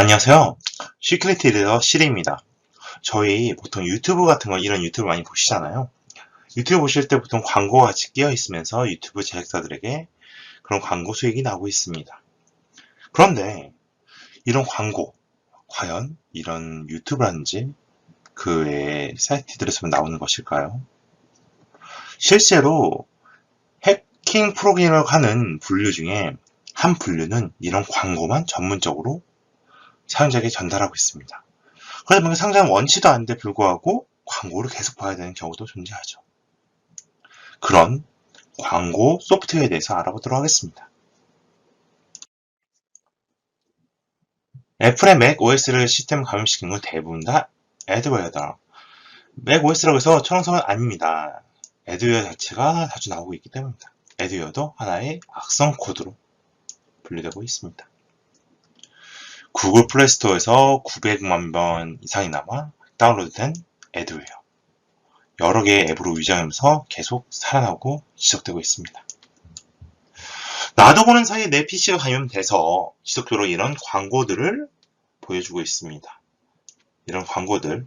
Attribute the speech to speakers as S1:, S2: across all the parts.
S1: 안녕하세요. 시크릿 리더 시리입니다. 저희 보통 유튜브 같은 거 이런 유튜브 많이 보시잖아요. 유튜브 보실 때 보통 광고가 같이 끼어 있으면서 유튜브 제작자들에게 그런 광고 수익이 나오고 있습니다. 그런데 이런 광고, 과연 이런 유튜브라든지 그 외의 사이트들에서 나오는 것일까요? 실제로 해킹 프로그램을 하는 분류 중에 한 분류는 이런 광고만 전문적으로 사용자에게 전달하고 있습니다. 그러다 보니까 상장은 원치도 않는데 불구하고 광고를 계속 봐야 되는 경우도 존재하죠. 그런 광고 소프트웨어에 대해서 알아보도록 하겠습니다. 애플의 맥 OS를 시스템 감염시킨 건 대부분 다 애드웨어다. 맥 OS라고 해서 천성은 아닙니다. 애드웨어 자체가 자주 나오고 있기 때문입니다. 애드웨어도 하나의 악성 코드로 분류되고 있습니다. 구글 플레이스토어에서 900만 번 이상이 남아 다운로드된 애드웨어. 여러 개의 앱으로 위장하면서 계속 살아나고 지속되고 있습니다. 나도 모르는 사이에 내 PC가 감염돼서 지속적으로 이런 광고들을 보여주고 있습니다. 이런 광고들,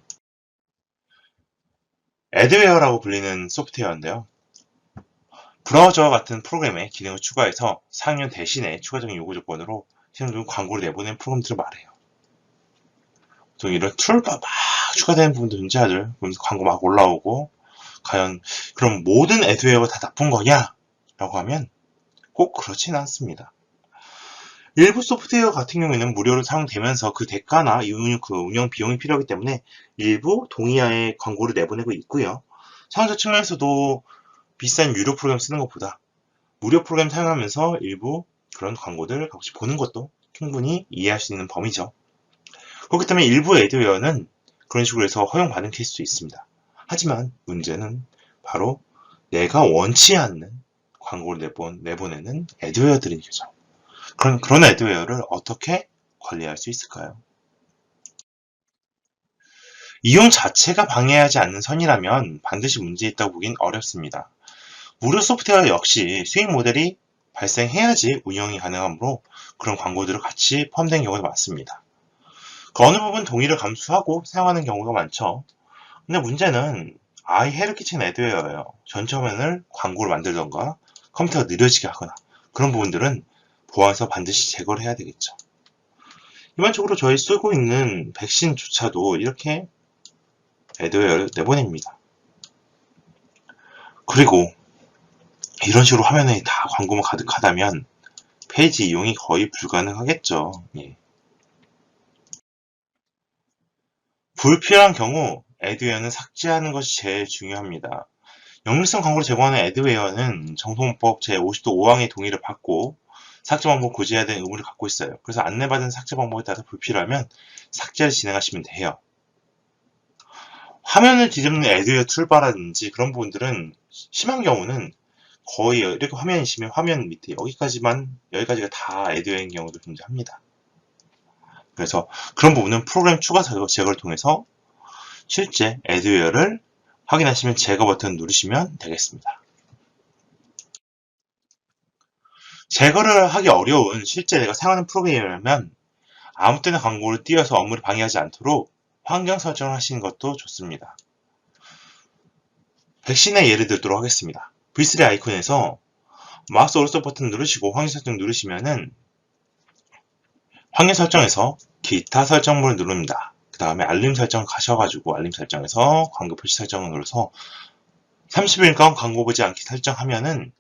S1: 애드웨어라고 불리는 소프트웨어인데요. 브라우저와 같은 프로그램에 기능을 추가해서 사용료 대신에 추가적인 요구 조건으로 실행적으로 광고를 내보내는 프로그램들을 말해요. 보통 이런 툴가 막 추가되는 부분도 존재하죠. 그러면서 광고 막 올라오고, 과연 그럼 모든 애드웨어가 다 나쁜 거냐? 라고 하면 꼭 그렇지는 않습니다. 일부 소프트웨어 같은 경우에는 무료로 사용되면서 그 대가나 운영 비용이 필요하기 때문에 일부 동의하에 광고를 내보내고 있고요. 사용자 측면에서도 비싼 유료 프로그램 쓰는 것보다 무료 프로그램 사용하면서 일부 그런 광고들 가끔씩 보는 것도 충분히 이해할 수 있는 범위죠. 그렇기 때문에 일부 애드웨어는 그런 식으로 해서 허용받은 케이스도 있습니다. 하지만 문제는 바로 내가 원치 않는 광고를 내보내는 애드웨어들이죠. 그런 애드웨어를 어떻게 관리할 수 있을까요? 이용 자체가 방해하지 않는 선이라면 반드시 문제 있다고 보긴 어렵습니다. 무료 소프트웨어 역시 수익 모델이 발생해야지 운영이 가능하므로 그런 광고들을 같이 포함된 경우가 많습니다. 그 어느 부분 동의를 감수하고 사용하는 경우가 많죠. 근데 문제는 아예 해를 끼치는 애드웨어예요. 전체 화면을 광고를 만들던가 컴퓨터가 느려지게 하거나 그런 부분들은 보안에서 반드시 제거를 해야 되겠죠. 일반적으로 저희 쓰고 있는 백신조차도 이렇게 애드웨어를 내보냅니다. 그리고 이런 식으로 화면에 다 광고만 가득하다면 페이지 이용이 거의 불가능하겠죠. 예. 불필요한 경우 애드웨어는 삭제하는 것이 제일 중요합니다. 역류성 광고를 제공하는 애드웨어는 정통법 제50도 5항의 동의를 받고 삭제 방법 고지해야 되는 의무를 갖고 있어요. 그래서 안내받은 삭제 방법에 따라서 불필요하면 삭제를 진행하시면 돼요. 화면을 뒤집는 애드웨어 툴바라든지 그런 부분들은 심한 경우는 거의 이렇게 화면이시면 화면 밑에 여기까지가 다 애드웨어인 경우도 존재합니다. 그래서 그런 부분은 프로그램 추가 제거를 통해서 실제 애드웨어를 확인하시면 제거 버튼 누르시면 되겠습니다. 제거를 하기 어려운 실제 내가 사용하는 프로그램이라면 아무 때나 광고를 띄워서 업무를 방해하지 않도록 환경 설정을 하시는 것도 좋습니다. 백신의 예를 들도록 하겠습니다. V3 아이콘에서 마우스 오른쪽 버튼 누르시고 환경 설정 누르시면은 환경 설정에서 기타 설정물을 누릅니다. 그 다음에 알림 설정 가셔가지고 알림 설정에서 광고 표시 설정을 눌러서 30일간 광고 보지 않기 설정하면은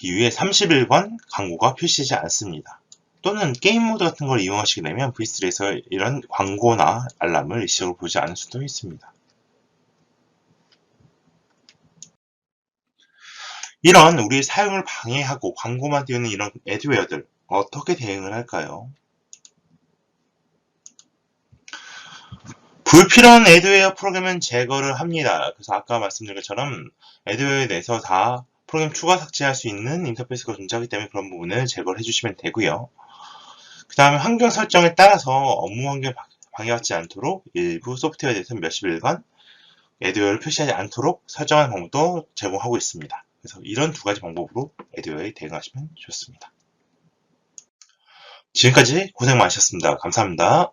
S1: 이후에 30일간 광고가 표시되지 않습니다. 또는 게임 모드 같은 걸 이용하시게 되면 V3에서 이런 광고나 알람을 일시적으로 보지 않을 수도 있습니다. 이런 우리 사용을 방해하고 광고만 띄우는 이런 애드웨어들 어떻게 대응을 할까요? 불필요한 애드웨어 프로그램은 제거를 합니다. 그래서 아까 말씀드린 것처럼 애드웨어에 대해서 다 프로그램 추가 삭제할 수 있는 인터페이스가 존재하기 때문에 그런 부분을 제거를 해주시면 되고요. 그 다음에 환경 설정에 따라서 업무 환경을 방해받지 않도록 일부 소프트웨어에 대해서는 몇십 일간 애드웨어를 표시하지 않도록 설정하는 방법도 제공하고 있습니다. 그래서 이런 두 가지 방법으로 애드웨어에 대응하시면 좋습니다. 지금까지 고생 많으셨습니다. 감사합니다.